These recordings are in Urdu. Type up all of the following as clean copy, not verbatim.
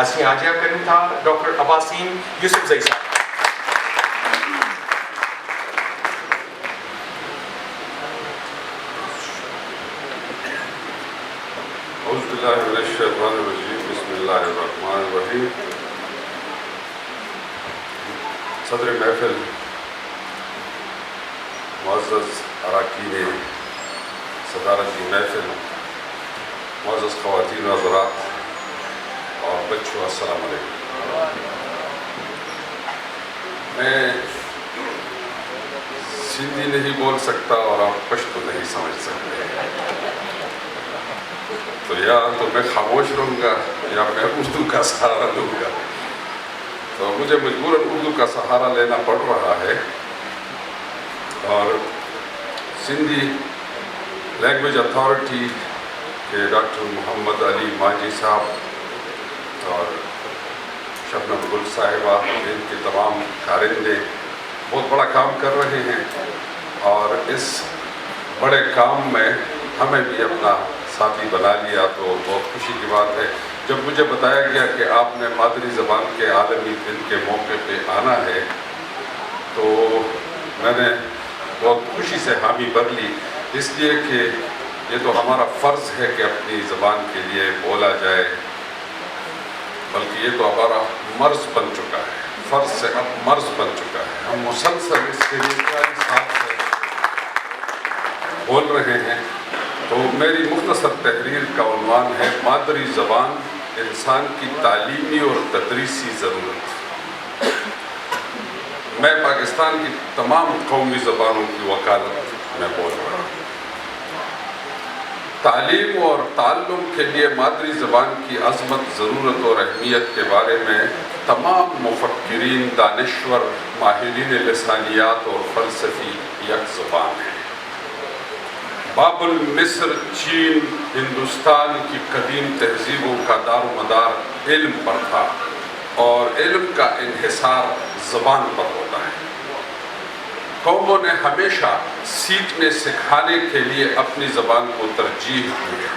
اسی حاجیہ کریم تھا ڈاکٹر عباسین یوسف زئی صاحب. اعوذ باللہ من الشیطان الرجیم بسم اللہ الرحمن الرحیم. صدر محفل، معزز اراکین صدارتی محفل، معزز خواتین و حضرات اور بچوں، السلام علیکم. میں سندھی نہیں بول سکتا اور آپ پشتو نہیں سمجھ سکتے، تو یا تو میں خاموش رہوں گا یا میں اردو کا سہارا لوں گا. تو مجھے مجبوراً اردو کا سہارا لینا پڑ رہا ہے، اور سندھی لینگویج اتھارٹی کے ڈاکٹر محمد علی ماجی صاحب اور شبنم گل صاحبہ، ان کے تمام کارندے بہت بڑا کام کر رہے ہیں، اور اس بڑے کام میں ہمیں بھی اپنا ساتھی بنا لیا تو بہت خوشی کی بات ہے. جب مجھے بتایا گیا کہ آپ نے مادری زبان کے عالمی دن کے موقع پہ آنا ہے تو میں نے بہت خوشی سے حامی بھر لی، اس لیے کہ یہ تو ہمارا فرض ہے کہ اپنی زبان کے لیے بولا جائے، بلکہ یہ تو ہمارا مرض بن چکا ہے، فرض سے اب مرض بن چکا ہے. ہم مسلسل اس کے لیے 40 سال سے بول رہے ہیں. تو میری مختصر تحریر کا عنوان ہے مادری زبان انسان کی تعلیمی اور تدریسی ضرورت. میں پاکستان کی تمام قومی زبانوں کی وکالت میں بول رہا ہوں. تعلیم اور تعلم کے لیے مادری زبان کی عظمت، ضرورت اور اہمیت کے بارے میں تمام مفکرین، دانشور، ماہرین لسانیات اور فلسفی یک زبان ہیں. بابل، مصر، چین، ہندوستان کی قدیم تہذیبوں کا دار و مدار علم پر تھا، اور علم کا انحصار زبان پر ہوتا ہے. قوموں نے ہمیشہ سیکھنے سکھانے کے لیے اپنی زبان کو ترجیح دی ہے.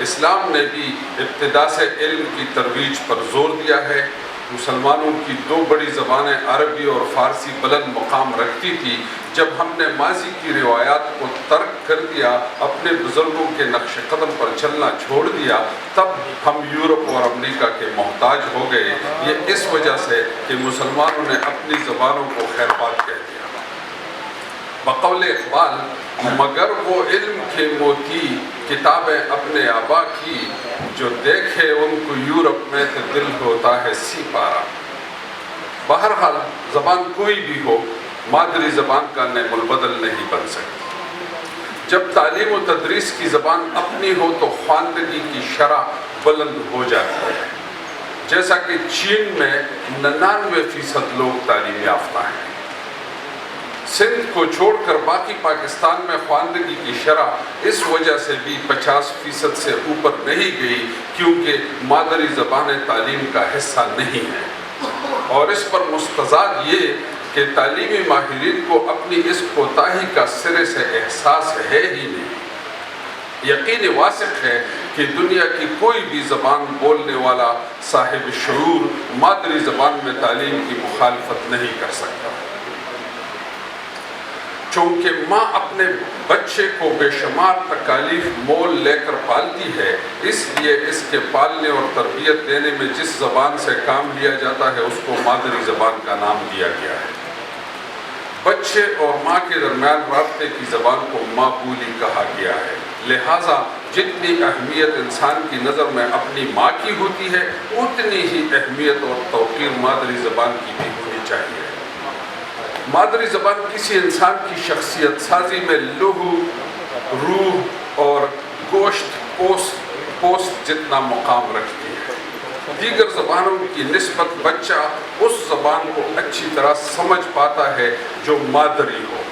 اسلام نے بھی ابتدا سے علم کی ترویج پر زور دیا ہے. مسلمانوں کی 2 بڑی زبانیں عربی اور فارسی بلند مقام رکھتی تھی. جب ہم نے ماضی کی روایات کو ترک کر دیا، اپنے بزرگوں کے نقش قدم پر چلنا چھوڑ دیا، تب ہم یورپ اور امریکہ کے محتاج ہو گئے. یہ اس وجہ سے کہ مسلمانوں نے اپنی زبانوں کو خیرباد کہہ دیا. بقول اقبال، مگر وہ علم کے موتی کتابیں اپنے آبا کی، جو دیکھے ان کو یورپ میں تو دل ہوتا ہے سی پارا. بہرحال زبان کوئی بھی ہو، مادری زبان کا نعم البدل نہیں بن سکتی. جب تعلیم و تدریس کی زبان اپنی ہو تو خواندگی کی شرح بلند ہو جاتی ہے. جیسا کہ چین میں 99% لوگ تعلیم یافتہ ہیں. سندھ کو چھوڑ کر باقی پاکستان میں خواندگی کی شرح اس وجہ سے بھی 50% سے اوپر نہیں گئی کیونکہ مادری زبانیں تعلیم کا حصہ نہیں ہیں. اور اس پر مستزاد یہ کہ تعلیمی ماہرین کو اپنی اس کوتاہی کا سرے سے احساس ہے ہی نہیں. یقین واثق ہے کہ دنیا کی کوئی بھی زبان بولنے والا صاحب شعور مادری زبان میں تعلیم کی مخالفت نہیں کر سکتا. چونکہ ماں اپنے بچے کو بے شمار تکالیف مول لے کر پالتی ہے، اس لیے اس کے پالنے اور تربیت دینے میں جس زبان سے کام لیا جاتا ہے اس کو مادری زبان کا نام دیا گیا ہے. بچے اور ماں کے درمیان رابطے کی زبان کو ماں بولی کہا گیا ہے. لہٰذا جتنی اہمیت انسان کی نظر میں اپنی ماں کی ہوتی ہے، اتنی ہی اہمیت اور توقیر مادری زبان کی بھی ہونی چاہیے. مادری زبان کسی انسان کی شخصیت سازی میں لوح، روح اور گوشت پوست جتنا مقام رکھتی ہے. دیگر زبانوں کی نسبت بچہ اس زبان کو اچھی طرح سمجھ پاتا ہے جو مادری ہو،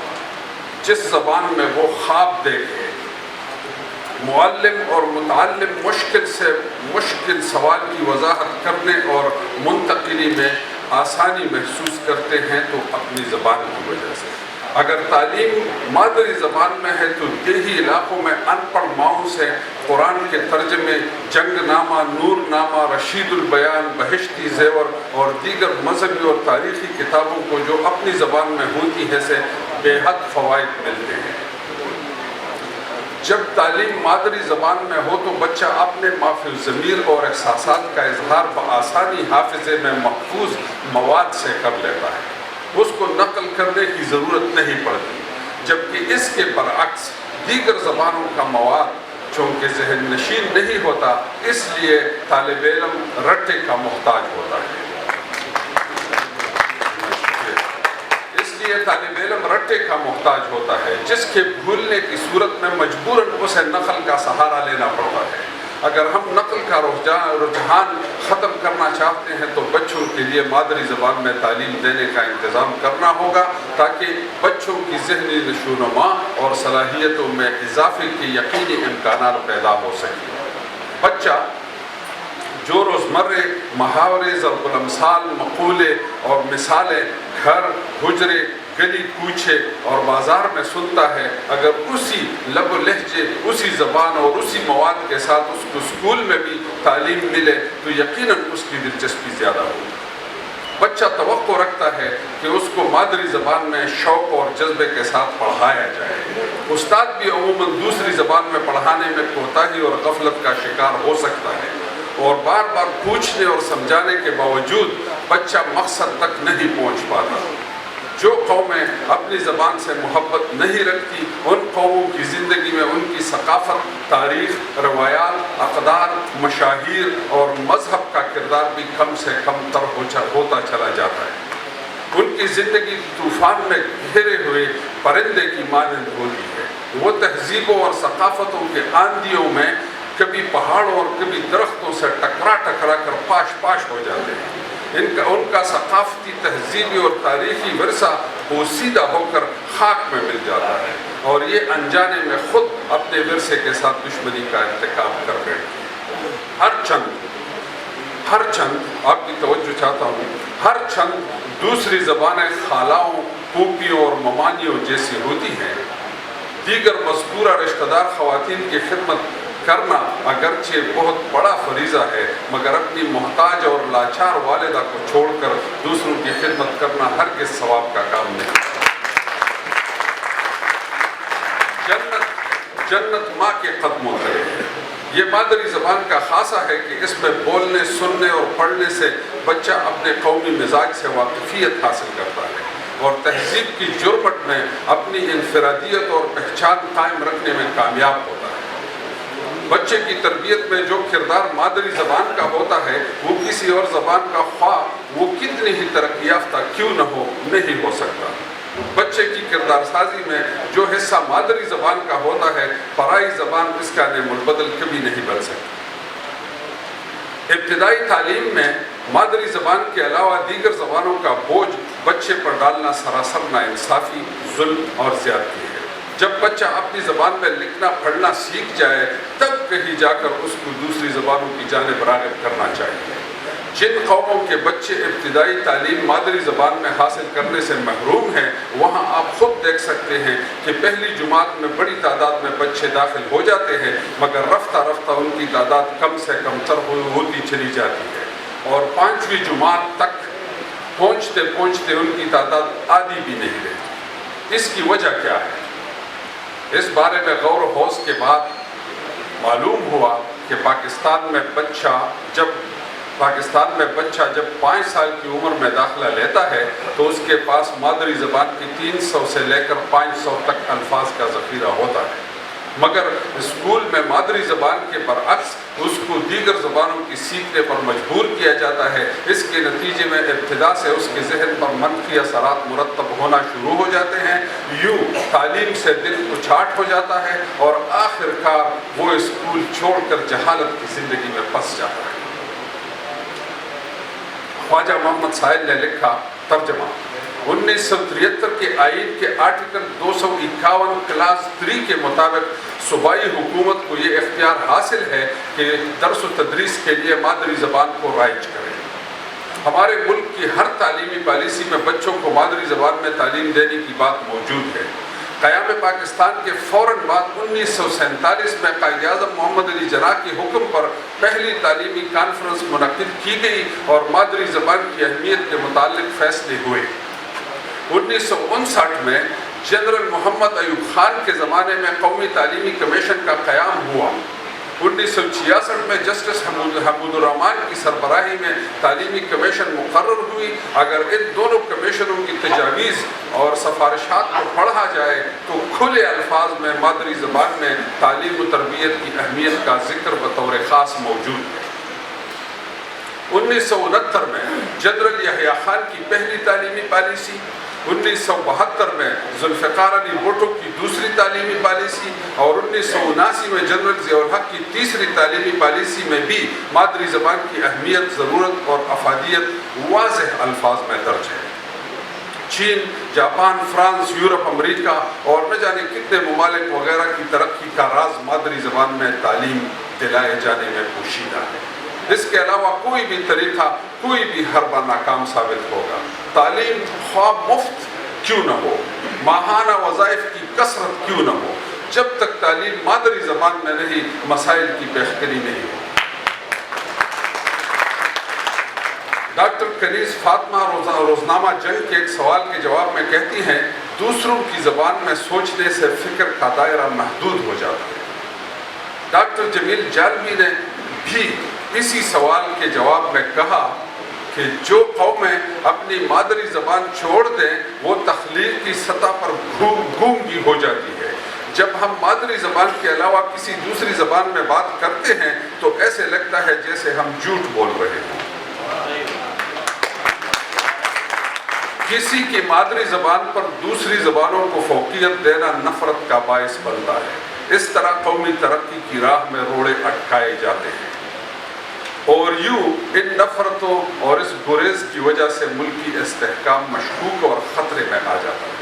جس زبان میں وہ خواب دیکھے. معلم اور متعلم مشکل سے مشکل سوال کی وضاحت کرنے اور منتقلی میں آسانی محسوس کرتے ہیں تو اپنی زبان کی وجہ سے. اگر تعلیم مادری زبان میں ہے تو دیہی علاقوں میں ان پڑھ ماؤں سے قرآن کے ترجمے، جنگ نامہ، نور نامہ، رشید البیان، بہشتی زیور اور دیگر مذہبی اور تاریخی کتابوں کو جو اپنی زبان میں ہوتی ہے سے بے حد فوائد ملتے ہیں۔ جب تعلیم مادری زبان میں ہو تو بچہ اپنے مافی الضمیر اور احساسات کا اظہار بآسانی حافظے میں محفوظ مواد سے کر لیتا ہے، اس کو نقل کرنے کی ضرورت نہیں پڑتی، جبکہ اس کے برعکس دیگر زبانوں کا مواد چونکہ ذہن نشین نہیں ہوتا، اس لیے طالب علم رٹے کا محتاج ہوتا ہے۔ طالب علم رٹے کا محتاج ہوتا ہے، جس کے بھولنے کی صورت میں مجبوراً اسے نقل کا سہارا لینا پڑتا ہے۔ اگر ہم نقل کا رجحان ختم کرنا چاہتے ہیں تو بچوں کے لیے مادری زبان میں تعلیم دینے کا انتظام کرنا ہوگا تاکہ بچوں کی ذہنی نشوونما اور صلاحیتوں میں اضافے کے یقینی امکانات پیدا ہو سکیں۔ بچہ جو روزمرہ محاورے، ضرب الامثال، مقولے اور مثالیں گھر، حجرے، گلی کوچے اور بازار میں سنتا ہے، اگر اسی لب و لہجے، اسی زبان اور اسی مواد کے ساتھ اس کو اسکول میں بھی تعلیم ملے تو یقیناً اس کی دلچسپی زیادہ ہوگی۔ بچہ توقع رکھتا ہے کہ اس کو مادری زبان میں شوق اور جذبے کے ساتھ پڑھایا جائے۔ استاد بھی عموماً دوسری زبان میں پڑھانے میں کوتاہی اور غفلت کا شکار ہو سکتا ہے، اور بار بار پوچھنے اور سمجھانے کے باوجود بچہ مقصد تک نہیں پہنچ پاتا۔ جو قومیں اپنی زبان سے محبت نہیں رکھتی، ان قوموں کی زندگی میں ان کی ثقافت، تاریخ، روایات، اقدار، مشاہیر اور مذہب کا کردار بھی کم سے کم تر ہوتا چلا جاتا ہے۔ ان کی زندگی طوفان میں گھیرے ہوئے پرندے کی مانند ہوتی ہے۔ وہ تہذیبوں اور ثقافتوں کے آندھیوں میں کبھی پہاڑوں اور کبھی درختوں سے ٹکرا کر پاش پاش ہو جاتے ہیں۔ ان کا ثقافتی، تہذیبی اور تاریخی ورثہ پوسیدہ ہو کر خاک میں مل جاتا ہے، اور یہ انجانے میں خود اپنے ورثے کے ساتھ دشمنی کا ارتکاب کر بیٹھتے ہیں۔ ہر چند آپ کی توجہ چاہتا ہوں، ہر چند دوسری زبانیں خالاؤں، پھوپھیوں اور ممانیوں جیسی ہوتی ہیں۔ دیگر مذکورہ رشتہ دار خواتین کی خدمت کرنا اگرچہ بہت بڑا فریضہ ہے، مگر اپنی محتاج اور لاچار والدہ کو چھوڑ کر دوسروں کی خدمت کرنا ہرگز ثواب کا کام نہیں۔ جنت ماں کے قدموں تلے ہے۔ یہ مادری زبان کا خاصہ ہے کہ اس میں بولنے، سننے اور پڑھنے سے بچہ اپنے قومی مزاج سے واقفیت حاصل کرتا ہے اور تہذیب کی جرمٹ میں اپنی انفرادیت اور پہچان قائم رکھنے میں کامیاب ہوتا ہے۔ بچے کی تربیت میں جو کردار مادری زبان کا ہوتا ہے، وہ کسی اور زبان کا خواہ وہ کتنی ہی ترقی یافتہ کیوں نہ ہو نہیں ہو سکتا۔ بچے کی کردار سازی میں جو حصہ مادری زبان کا ہوتا ہے، پرائی زبان اس کا نعم البدل کبھی نہیں بن سکتی۔ ابتدائی تعلیم میں مادری زبان کے علاوہ دیگر زبانوں کا بوجھ بچے پر ڈالنا سراسر ناانصافی، ظلم اور زیادتی ہے۔ جب بچہ اپنی زبان میں لکھنا پڑھنا سیکھ جائے تب کہیں جا کر اس کو دوسری زبانوں کی جانب راغب کرنا چاہیے۔ جن قوموں کے بچے ابتدائی تعلیم مادری زبان میں حاصل کرنے سے محروم ہیں، وہاں آپ خود دیکھ سکتے ہیں کہ پہلی جماعت میں بڑی تعداد میں بچے داخل ہو جاتے ہیں، مگر رفتہ رفتہ ان کی تعداد کم سے کم تر ہوتی چلی جاتی ہے، اور 5ویں جماعت تک پہنچتے پہنچتے ان کی تعداد آدھی بھی نہیں رہتی۔ اس کی وجہ کیا ہے؟ اس بارے میں غور و خوض کے بعد معلوم ہوا کہ پاکستان میں بچہ جب 5 سال کی عمر میں داخلہ لیتا ہے تو اس کے پاس مادری زبان کی 300 سے لے کر 500 تک الفاظ کا ذخیرہ ہوتا ہے، مگر اسکول میں مادری زبان کے برعکس اس کو دیگر زبانوں کی سیکھنے پر مجبور کیا جاتا ہے۔ اس کے نتیجے میں ابتدا سے اس کے ذہن پر منفی اثرات مرتب ہونا شروع ہو جاتے ہیں، یوں تعلیم سے دل اچاٹ ہو جاتا ہے اور آخر کار وہ اسکول چھوڑ کر جہالت کی زندگی میں پھنس جاتا ہے۔ خواجہ محمد سائل نے لکھا، ترجمہ: 1973 کے آئین کے آرٹیکل 251 کلاس 3 کے مطابق صوبائی حکومت کو یہ اختیار حاصل ہے کہ درس و تدریس کے لیے مادری زبان کو رائج کرے۔ ہمارے ملک کی ہر تعلیمی پالیسی میں بچوں کو مادری زبان میں تعلیم دینے کی بات موجود ہے۔ قیام پاکستان کے فوراً بعد 1947 میں قائد اعظم محمد علی جناح کے حکم پر پہلی تعلیمی کانفرنس منعقد کی گئی اور مادری زبان کی اہمیت کے متعلق فیصلے ہوئے۔ 1959 میں جنرل محمد ایوب خان کے زمانے میں قومی تعلیمی کمیشن کا قیام ہوا۔ 1966 میں جسٹس حمود الرحمان کی سربراہی میں تعلیمی کمیشن مقرر ہوئی۔ اگر ان دونوں کمیشنوں کی تجاویز اور سفارشات کو پڑھا جائے تو کھلے الفاظ میں مادری زبان میں تعلیم و تربیت کی اہمیت کا ذکر بطور خاص موجود ہے۔ 1969 میں جنرل یحییٰ خان کی پہلی تعلیمی پالیسی، 1972 میں ذوالفقار علی بھٹو کی دوسری تعلیمی پالیسی اور 1979 میں جنرل ضیاء الحق کی تیسری تعلیمی پالیسی میں بھی مادری زبان کی اہمیت، ضرورت اور افادیت واضح الفاظ میں درج ہے۔ چین، جاپان، فرانس، یورپ، امریکہ اور نہ جانے کتنے ممالک وغیرہ کی ترقی کا راز مادری زبان میں تعلیم دلائے جانے میں پوشیدہ ہے۔ اس کے علاوہ کوئی بھی طریقہ، کوئی بھی حربہ ناکام ثابت ہوگا۔ تعلیم خواہ مفت کیوں نہ ہو، ماہانہ وظائف کی کثرت کیوں نہ ہو، جب تک تعلیم مادری زبان میں نہیں، مسائل کی بہتری نہیں ہو۔ ڈاکٹر کنیز فاطمہ روزنامہ جنگ کے ایک سوال کے جواب میں کہتی ہیں، دوسروں کی زبان میں سوچنے سے فکر کا دائرہ محدود ہو جاتا ہے۔ ڈاکٹر جمیل جالبی نے بھی اسی سوال کے جواب میں کہا کہ جو قومیں اپنی مادری زبان چھوڑ دیں وہ تخلیق کی سطح پر گونگی ہو جاتی ہے۔ جب ہم مادری زبان کے علاوہ کسی دوسری زبان میں بات کرتے ہیں تو ایسے لگتا ہے جیسے ہم جھوٹ بول رہے ہیں۔ کسی کی مادری زبان پر دوسری زبانوں کو فوقیت دینا نفرت کا باعث بنتا ہے۔ اس طرح قومی ترقی کی راہ میں روڑے اٹکائے جاتے ہیں اور یوں ان نفرتوں اور اس گریز کی وجہ سے ملکی استحکام مشکوک اور خطرے میں آ جاتا ہے۔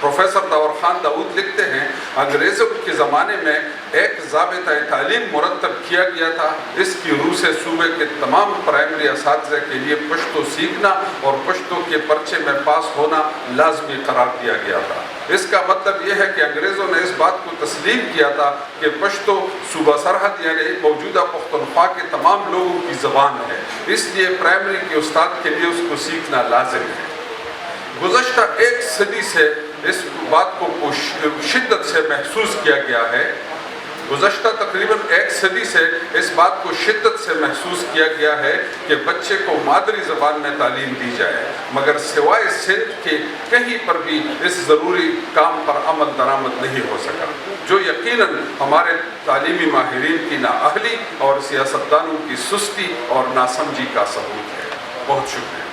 پروفیسر داور خان داؤد لکھتے ہیں، انگریزوں کے زمانے میں ایک ضابطۂ تعلیم مرتب کیا گیا تھا۔ اس کی روح سے صوبے کے تمام پرائمری اساتذہ کے لیے پشتو سیکھنا اور پشتو کے پرچے میں پاس ہونا لازمی قرار دیا گیا تھا۔ اس کا مطلب یہ ہے کہ انگریزوں نے اس بات کو تسلیم کیا تھا کہ پشتو صوبہ سرحد یعنی موجودہ پختونخوا کے تمام لوگوں کی زبان ہے، اس لیے پرائمری کے استاد کے لیے اس کو سیکھنا لازم ہے۔ گزشتہ ایک صدی سے اس بات کو شدت سے محسوس کیا گیا ہے۔ گزشتہ تقریباً ایک صدی سے اس بات کو شدت سے محسوس کیا گیا ہے کہ بچے کو مادری زبان میں تعلیم دی جائے، مگر سوائے سندھ کے کہیں پر بھی اس ضروری کام پر عمل درآمد نہیں ہو سکا، جو یقیناً ہمارے تعلیمی ماہرین کی نااہلی اور سیاستدانوں کی سستی اور ناسمجھی کا ثبوت ہے۔ بہت شکریہ۔